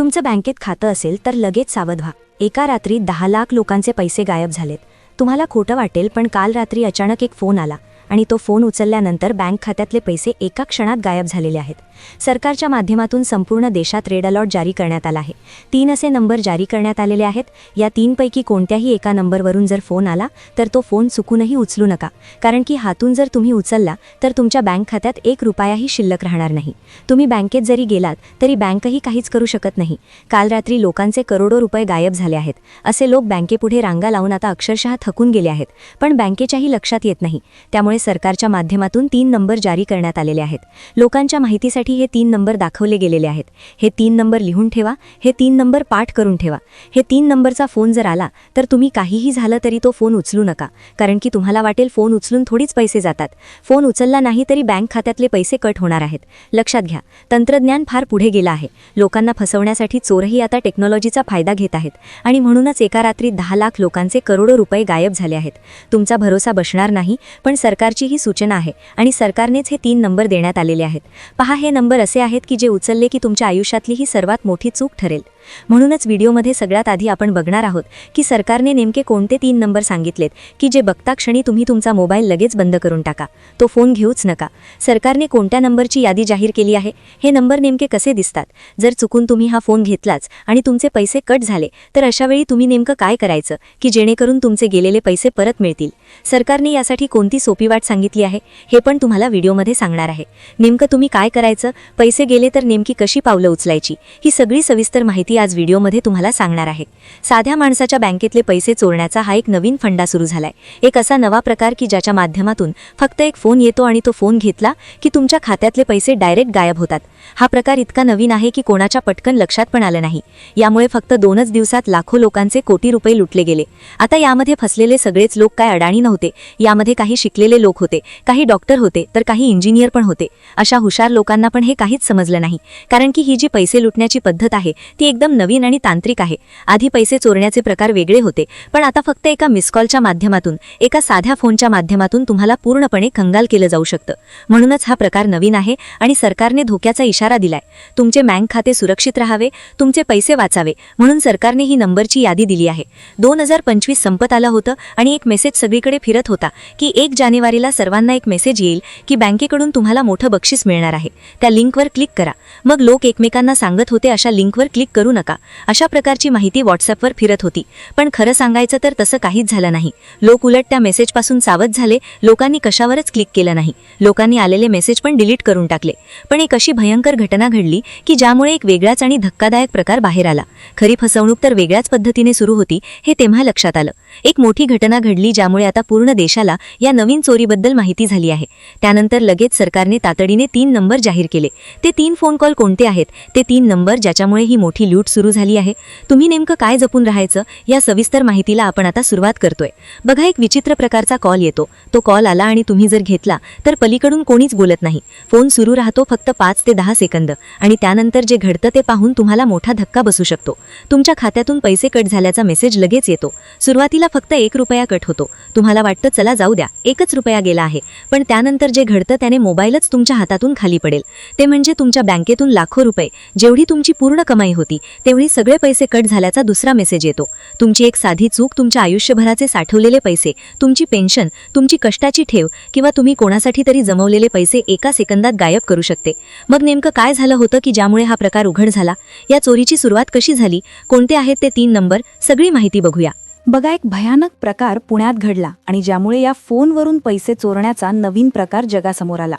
तुमचं बँकेत खातं असेल तर लगेच सावध व्हा. एका रात्री 10 लाख लोकांचे पैसे गायब झालेत. तुम्हाला खोटं वाटेल, पण काल रात्री अचानक एक फोन आला आणि तो फोन उचलल्यानंतर बँक खात्यातले पैसे एका क्षणात गायब झालेले आहेत. सरकारच्या माध्यमातून संपूर्ण देशात रेड अलर्ट जारी करण्यात आला आहे. 3 असे नंबर जारी करण्यात आलेले आहेत. या 3 पैकी कोणत्याही एका नंबरवरून जर फोन आला तर तो फोन चुकूनही उचलू नका, कारण की हातून जर तुम्ही उचलला तर तुमच्या बँक खात्यात 1 रुपयाही शिल्लक राहणार नाही. तुम्ही बँकेत जरी गेलात तरी बँकही काहीच करू शकत नाही. काल रात्री लोकांचे करोडो रुपये गायब झाले आहेत. असे लोक बँकेपुढे रांगा लावून आता अक्षरशः थकून गेले आहेत, पण बँकेच्याही लक्षात येत नाही. त्यामुळे सरकारच्या माध्यमातून 3 नंबर जारी करण्यात आलेले आहेत. लोकांच्या माहितीसाठी हे 3 नंबर दाखवले गेलेले आहेत. हे 3 नंबर लिहून ठेवा. हे 3 नंबर पाठ करून ठेवा. हे 3 नंबरचा फोन जर आला तर तुम्ही काहीही झालं तरी तो फोन उचलू नका, कारण की तुम्हाला वाटेल फोन उचलून थोडीच पैसे जातात. फोन उचलला नाही तरी बँक खात्यातले पैसे कट होणार आहेत. लक्षात घ्या, तंत्रज्ञान फार पुढे गेलं आहे. लोकांना फसवण्यासाठी चोरही आता टेक्नॉलॉजीचा फायदा घेत आहेत आणि म्हणूनच एका रात्री 10 लाख लोकांचे करोडो रुपये गायब झाले आहेत. तुमचा भरोसा बसणार नाही, पण सरकारची ही सूचना आहे आणि सरकारनेच हे 3 नंबर देण्यात आलेले आहेत. पहा, हे नंबर असे आहेत की जे उचलले की तुमच्या आयुष्यातली ही सर्वात मोठी चूक ठरेल. म्हणूनच व्हिडिओमध्ये सगळ्यात आधी आपण बघणार आहोत की सरकारने नेमके कोणते 3 नंबर सांगितलेत की जे बघता क्षणी तुम्ही तुमचा मोबाईल लगेच बंद करून टाका. तो फोन घेऊच नका. सरकारने कोणत्या नंबरची यादी जाहीर केली आहे, हे नंबर नेमके कसे दिसतात, जर चुकून तुम्ही हा फोन घेतलाच आणि तुमचे पैसे कट झाले तर अशा वेळी तुम्ही नेमकं काय करायचं की जेणेकरून तुमचे गेलेले पैसे परत मिळतील. सरकारने यासाठी कोणती सोपी वाट सांगितली आहे हे पण तुम्हाला व्हिडिओमध्ये सांगणार आहे. नेमकं तुम्ही काय करायचं, पैसे गेले तर नेमकी कशी पावलं उचलायची, ही सगळी सविस्तर माहिती आज व्हिडिओमध्ये तुम्हाला सांगणार आहे. साध्या माणसाच्या बँकेतले पैसे चोरण्याचा हा एक नवीन फंडा सुरू झालाय. एक असा नवा प्रकार की ज्याच्या माध्यमातून फक्त एक फोन येतो आणि तो फोन घेतला की तुमच्या खात्यातले पैसे डायरेक्ट गायब होतात. हा प्रकार इतका नवीन आहे की कोणाच्या पटकन लक्षात पण आलं नाही. यामुळे फक्त 2च दिवसात लाखो लोकांचे कोटी रुपये लुटले गेले. आता यामध्ये फसलेले सगळेच लोक काय अडाणी नव्हते. यामध्ये काही शिकलेले लोक होते, काही डॉक्टर होते, तर काही इंजिनियर पण होते. अशा हुशार लोकांना पण हे काहीच समजलं नाही, कारण की ही जी पैसे लुटण्याची पद्धत आहे ती एकदम नवीन आणि तांत्रिक आहे. आधी पैसे चोरण्याचे प्रकार वेगळे होते, पण आता फक्त एका मिसकॉलच्या माध्यमातून, एका साध्या फोनच्या माध्यमातून तुम्हाला पूर्णपणे कंगाल केलं जाऊ शकतं. म्हणूनच हा प्रकार नवीन आहे आणि सरकारने धोक्याचा इशारा दिलाय. तुमचे बँक खाते सुरक्षित राहावे, तुमचे पैसे वाचावे म्हणून सरकारने ही नंबरची यादी दिली आहे. 2025 संपत आलं होतं आणि एक मेसेज सगळीकडे फिरत होता की 1 जानेवारीला सर्वांना एक मेसेज येईल की बँकेकडून तुम्हाला मोठं बक्षीस मिळणार आहे. त्या लिंकवर क्लिक करा. मग लोक एकमेकांना सांगत होते अशा लिंकवर क्लिक करू नका. अशा प्रकारची माहिती व्हॉट्सअपवर फिरत होती, पण खरं सांगायचं तर तसं काहीच झालं नाही. लोक उलट त्या मेसेजपासून सावध झाले. लोकांनी कशावरच क्लिक केलं नाही. लोकांनी आलेले मेसेज पण डिलीट करून टाकले. पण एक अशी भयंकर घटना घडली की ज्यामुळे एक वेगळाच आणि धक्कादायक प्रकार बाहेर आला. खरी फसवणूक तर वेगळ्याच पद्धतीने सुरू होती हे तेव्हा लक्षात आलं. एक मोठी घटना घडली ज्यामुळे आता पूर्ण देशाला या नवीन चोरीबद्दल माहिती झाली आहे. त्यानंतर लगेच सरकारने तातडीने 3 नंबर जाहीर केले. ते 3 फोन कॉल कोणते आहेत, ते 3 नंबर ज्याच्यामुळे ही मोठी लूट सुरू झाली आहे. तुम्ही नेमकं काय जपून राहायचं या सविस्तर माहितीला आपण आता सुरुवात करतोय. बघा, एक विचित्र प्रकारचा कॉल येतो. तो कॉल आला आणि तुम्ही जर घेतला तर पलीकडून कोणीच बोलत नाही. फोन सुरू राहतो फक्त 5 ते 10 सेकंद आणि त्यानंतर जे घडतं ते पाहून तुम्हाला मोठा धक्का बसू शकतो. तुमच्या खात्यातून पैसे कट झाल्याचा मेसेज लगेच येतो. सुरुवातीला फक्त 1 रुपया कट होतो. तुम्हाला वाटतं चला जाऊ द्या, 1च रुपया गेला आहे, पण त्यानंतर जे घडतं त्याने मोबाईलच तुमच्या हातातून खाली पडेल. ते म्हणजे तुमच्या बँकेतून लाखो रुपये, जेवढी तुमची पूर्ण कमाई होती तेवढी सगळे पैसे कट झाल्याचा दुसरा मेसेज येतो. तुमची एक साधी चूक तुमच्या आयुष्यभराचे साठवलेले पैसे, तुमची पेन्शन, तुमची कष्टाची ठेव किंवा तुम्ही कोणासाठी तरी जमवलेले पैसे एका सेकंदात गायब करू शकते. मग नेमकं काय झालं होतं की ज्यामुळे हा प्रकार उघड झाला? या चोरीची सुरुवात कशी झाली, कोणते आहेत ते 3 नंबर, सगळी माहिती बघूया. बघा, एक भयानक प्रकार पुण्यात घडला आणि ज्यामुळे या फोनवरून पैसे चोरण्याचा नवीन प्रकार जगासमोर आला.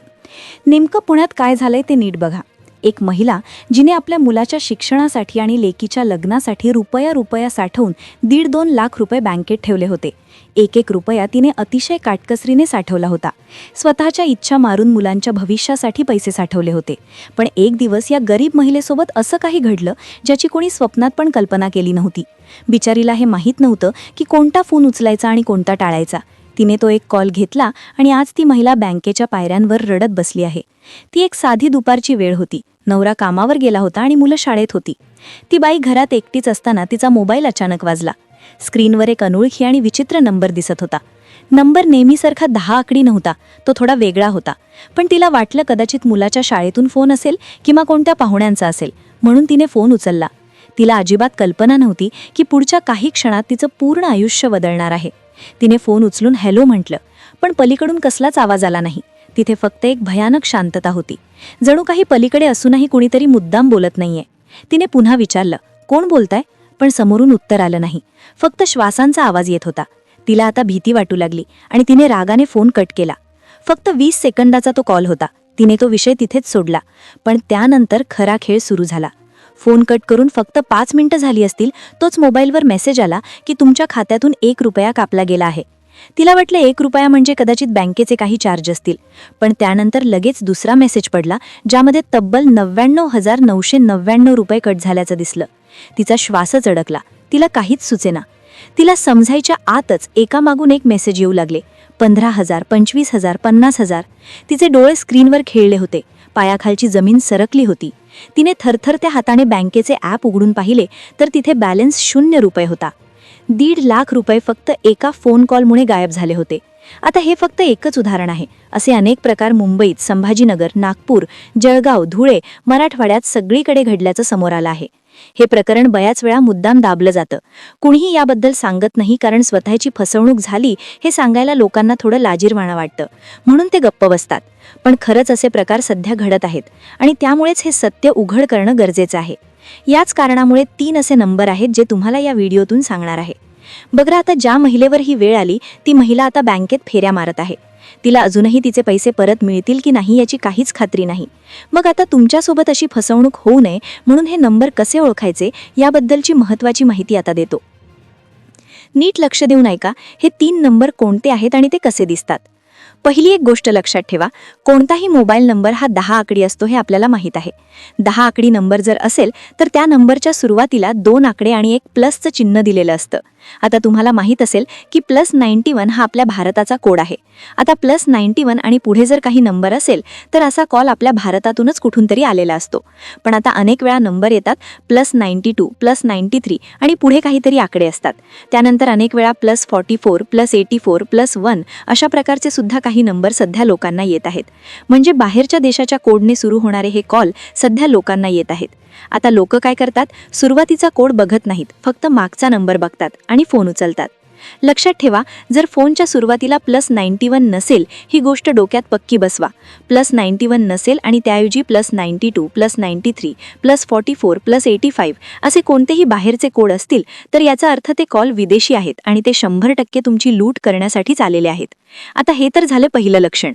नेमकं पुण्यात काय झालंय ते नीट बघा. एक महिला जिने आपल्या मुलाच्या शिक्षणासाठी आणि लेकीच्या लग्नासाठी रुपया साठवून 1.5-2 लाख रुपये बँकेत ठेवले होते. 1-1 रुपया तिने अतिशय काटकसरीने साठवला होता. स्वतःच्या इच्छा मारून मुलांच्या भविष्यासाठी पैसे साठवले होते. पण एक दिवस या गरीब महिलेसोबत असं काही घडलं ज्याची कोणी स्वप्नात पण कल्पना केली नव्हती. बिचारीला हे माहीत नव्हतं की कोणता फोन उचलायचा आणि कोणता टाळायचा. तिने तो एक कॉल घेतला आणि आज ती महिला बँकेच्या पायऱ्यांवर रडत बसली आहे. ती एक साधी दुपारची वेळ होती. नवरा कामावर गेला होता आणि मुलं शाळेत होती. ती बाई घरात एकटीच असताना तिचा मोबाईल अचानक वाजला. स्क्रीनवर एक अनोळखी आणि विचित्र नंबर दिसत होता. नंबर नेहमीसारखा 10 आकडी नव्हता, तो थोडा वेगळा होता. पण तिला वाटलं कदाचित मुलाच्या शाळेतून फोन असेल किंवा कोणत्या पाहुण्यांचा असेल, म्हणून तिने फोन उचलला. तिला अजिबात कल्पना नव्हती की पुढच्या काही क्षणात तिचं पूर्ण आयुष्य बदलणार आहे. तिने फोन उचलून हॅलो म्हटलं, पण पलीकडून कसलाच आवाज आला नाही. तिथे फक्त एक भयानक शांतता होती. जणू काही पलीकडे असूनही कुणीतरी मुद्दाम बोलत नाहीये. तिने पुन्हा विचारलं, कोण बोलताय? पण समोरून उत्तर आलं नाही. फक्त श्वासांचा आवाज येत होता. तिला आता भीती वाटू लागली आणि तिने रागाने फोन कट केला. फक्त 20 सेकंदाचा तो कॉल होता. तिने तो विषय तिथेच सोडला. पण त्यानंतर खरा खेळ सुरू झाला. फोन कट करून फक्त 5 मिनिटं झाली असतील तोच मोबाईलवर मेसेज आला की तुमच्या खात्यातून 1 रुपया कापला गेला आहे. तिला वाटलं 1 रुपया म्हणजे कदाचित बँकेचे काही चार्ज असतील. पण त्यानंतर लगेच दुसरा मेसेज पडला ज्यामध्ये तब्बल 99,999 रुपये कट झाल्याचं दिसलं. तिचा श्वासच अडकला. तिला काहीच सुचेना. तिला समजायच्या आतच एकामागून एक मेसेज येऊ लागले. 15,000, 25,000, 50,000. तिचे डोळे स्क्रीनवर खेळले होते. पायाखालची जमीन सरकली होती. तिने थरथरत्या हाताने बँकेचे ॲप उघडून पाहिले तर तिथे बॅलन्स 0 रुपये होता. 1.5 लाख रुपये फक्त एका फोन कॉलमुळे गायब झाले होते. आता हे फक्त एकच उदाहरण आहे. असे अनेक प्रकार मुंबईत, संभाजीनगर, नागपूर, जळगाव, धुळे, मराठवाड्यात सगळीकडे घडल्याचं समोर आलं आहे. हे प्रकरण बऱ्याच वेळा मुद्दाम दाबलं जातं. कुणीही याबद्दल सांगत नाही कारण स्वतःची फसवणूक झाली हे सांगायला लोकांना थोडं लाजिरवाणं वाटतं, म्हणून ते गप्प बसतात. पण खरंच असे प्रकार सध्या घडत आहेत आणि त्यामुळेच हे सत्य उघड करणं गरजेचं आहे. याच कारणामुळे 3 असे नंबर आहेत जे तुम्हाला या व्हिडिओतून सांगणार आहे. बघा, आता ज्या महिलेवर ही वेळ आली ती महिला आता बँकेत फेऱ्या मारत आहे. तिला अजूनही तिचे पैसे परत मिळतील की नाही याची काहीच खात्री नाही. मग आता तुमच्यासोबत अशी फसवणूक होऊ नये म्हणून हे नंबर कसे ओळखायचे याबद्दलची महत्त्वाची माहिती आता देतो. नीट लक्ष देऊन ऐका, हे 3 नंबर कोणते आहेत आणि ते कसे दिसतात. पहिली एक गोष्ट लक्षात ठेवा, कोणताही मोबाईल नंबर हा 10 आकडी असतो हे आपल्याला माहीत आहे. 10 आकडी नंबर जर असेल तर त्या नंबरच्या सुरुवातीला 2 आकडे आणि एक प्लसचं चिन्ह दिलेलं असतं. आता तुम्हाला माहीत असेल की +91 हा आपल्या भारताचा कोड आहे. आता +91 आणि पुढे जर काही नंबर असेल तर असा कॉल आपल्या भारतातूनच कुठून तरी आलेला असतो. पण आता अनेक वेळा नंबर येतात +92, +93 आणि पुढे काहीतरी आकडे असतात. त्यानंतर अनेक वेळा +44, +84, +1 अशा प्रकारचे सुद्धा काही नंबर सध्या लोकांना येत आहेत. म्हणजे बाहेरच्या देशाच्या कोडने सुरू होणारे हे कॉल सध्या लोकांना येत आहेत. आता लोक काय करतात, सुरुवातीचा कोड बघत नाहीत, फक्त मागचा नंबर बघतात आणि फोन उचलतात. लक्षात ठेवा, जर फोनच्या सुरुवातीला +91 नसेल ही गोष्ट डोक्यात पक्की बसवा. +91 नसेल आणि त्याऐवजी +92, +93, +44, +85 असे कोणतेही बाहेरचे कोड असतील तर याचा अर्थ ते कॉल विदेशी आहेत आणि ते 100% तुमची लूट करण्यासाठीच आलेले आहेत. आता हे तर झालं पहिलं लक्षण.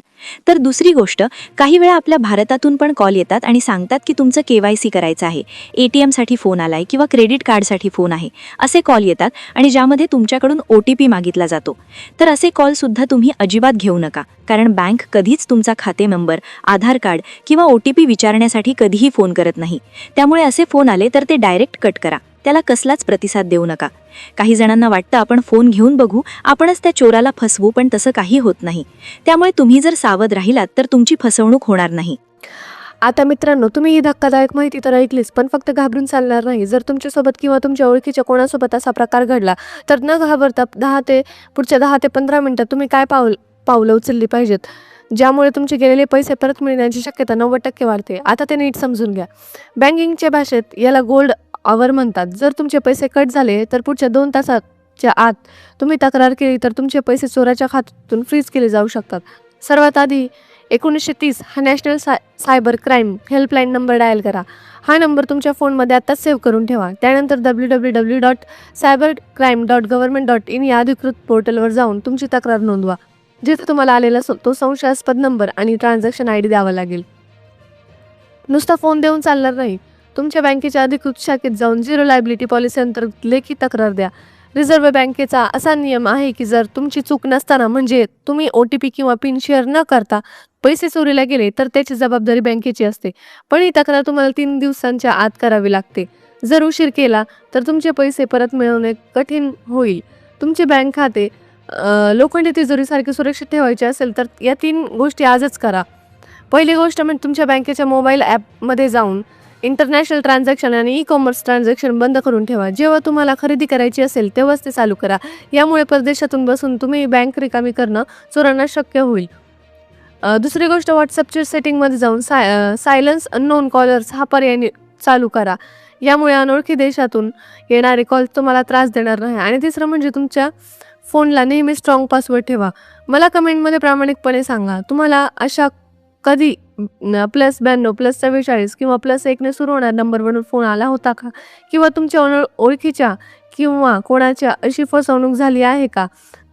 तर दुसरी गोष्ट, काही वेळा आपल्या भारतातून पण कॉल येतात आणि सांगतात की तुमचं KYC करायचं आहे, ATMसाठी फोन आलाय किंवा क्रेडिट कार्डसाठी फोन आहे असे कॉल येतात आणि ज्यामध्ये तुमच्याकडून OTP मागितला जातो. तर असे कॉल सुद्धा तुम्ही अजिबात घेऊ नका, कारण बँक कधीच तुमचा खाते नंबर, आधार कार्ड किंवा OTP विचारण्यासाठी कधीही फोन करत नाही. त्यामुळे असे फोन आले तर ते डायरेक्ट कट करा. त्याला कसलाच प्रतिसाद देऊ नका. काही जणांना वाटतं आपण फोन घेऊन बघू, आपणच त्या चोराला फसवू, पण तसं काही होत नाही. त्यामुळे तुम्ही जर सावध राहिलात तर तुमची फसवणूक होणार नाही. आता मित्रांनो, तुम्ही ही धक्कादायक माहिती तर ऐकलीच, पण फक्त घाबरून चालणार नाही. जर तुमच्यासोबत किंवा तुमच्या ओळखीच्या कोणासोबत असा प्रकार घडला तर न घाबरता पुढच्या 10 ते 15 मिनिटात तुम्ही काय पावलं उचलली पाहिजेत ज्यामुळे तुमचे गेलेले पैसे परत मिळण्याची शक्यता 90% वाढते. आता ते नीट समजून घ्या. बँकिंगच्या भाषेत याला गोल्ड आवर म्हणतात. जर तुमचे पैसे कट झाले तर पुढच्या 2 तासाच्या आत तुम्ही तक्रार केली तर तुमचे पैसे चोराच्या खात्यातून फ्रीज केले जाऊ शकतात. सर्वात आधी 1930 हा national cyber crime helpline number dial करा. हा नंबर तुमच्या फोनमध्ये आत्ताच सेव्ह करून ठेवा. त्यानंतर www.cybercrime.government.in या अधिकृत पोर्टलवर जाऊन तुमची तक्रार नोंदवा. जिथे तुम्हाला आलेला तो संशयास्पद नंबर आणि ट्रान्झॅक्शन ID द्यावा लागेल. नुसता फोन देऊन चालणार नाही. तुमच्या बँकेच्या अधिकृत शाखेत जाऊन झिरो लायबिलिटी पॉलिसी अंतर्गत लेखी तक्रार द्या. रिझर्व्ह बँकेचा असा नियम आहे की जर तुमची चूक नसताना, म्हणजे तुम्ही OTP किंवा पिन शेअर न करता पैसे चोरीला गेले तर त्याची जबाबदारी बँकेची असते. पण ही तक्रार तुम्हाला 3 दिवसांच्या आत करावी लागते. जर उशीर केला तर तुमचे पैसे परत मिळवणे कठीण होईल. तुमचे बँक खाते लोखंडी तिजोरीसारखे सुरक्षित ठेवायचे असेल तर या 3 गोष्टी आजच करा. पहिली गोष्ट म्हणजे तुमच्या बँकेच्या मोबाईल ॲपमध्ये जाऊन इंटरनॅशनल ट्रान्झॅक्शन आणि ई-कॉमर्स ट्रान्झॅक्शन बंद करून ठेवा. जेव्हा तुम्हाला खरेदी करायची असेल तेव्हाच ते चालू करा. यामुळे परदेशातून बसून तुम्ही बँक रिकामी करणं चोरांना शक्य होईल. दुसरी गोष्ट, व्हॉट्सअपच्या सेटिंगमध्ये जाऊन सायलन्स अननोन कॉलर्स हा पर्याय चालू करा. यामुळे अनोळखी देशातून येणारे कॉल तुम्हाला त्रास देणार नाही. आणि तिसरं म्हणजे तुमच्या फोनला नेहमी स्ट्रॉंग पासवर्ड ठेवा. मला कमेंटमध्ये प्रामाणिकपणे सांगा, तुम्हाला अशा कधी +92 +44 किंवा +1 सुरू होणार नंबरवरून फोन आला होता का? किंवा तुमच्या ओळखीच्या किंवा कोणाच्या अशी फसवणूक झाली आहे का?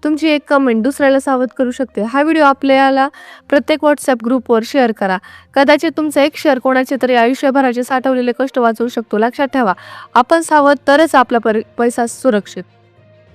तुमची एक कमेंट दुसऱ्याला सावध करू शकते. हा व्हिडिओ आपल्याला प्रत्येक व्हॉट्सॲप ग्रुपवर शेअर करा. कदाचित तुमचा एक शेअर कोणाचे तरी आयुष्यभराचे साठवलेले कष्ट वाचवू शकतो. लक्षात ठेवा, आपण सावध तरच आपला पैसा सुरक्षित.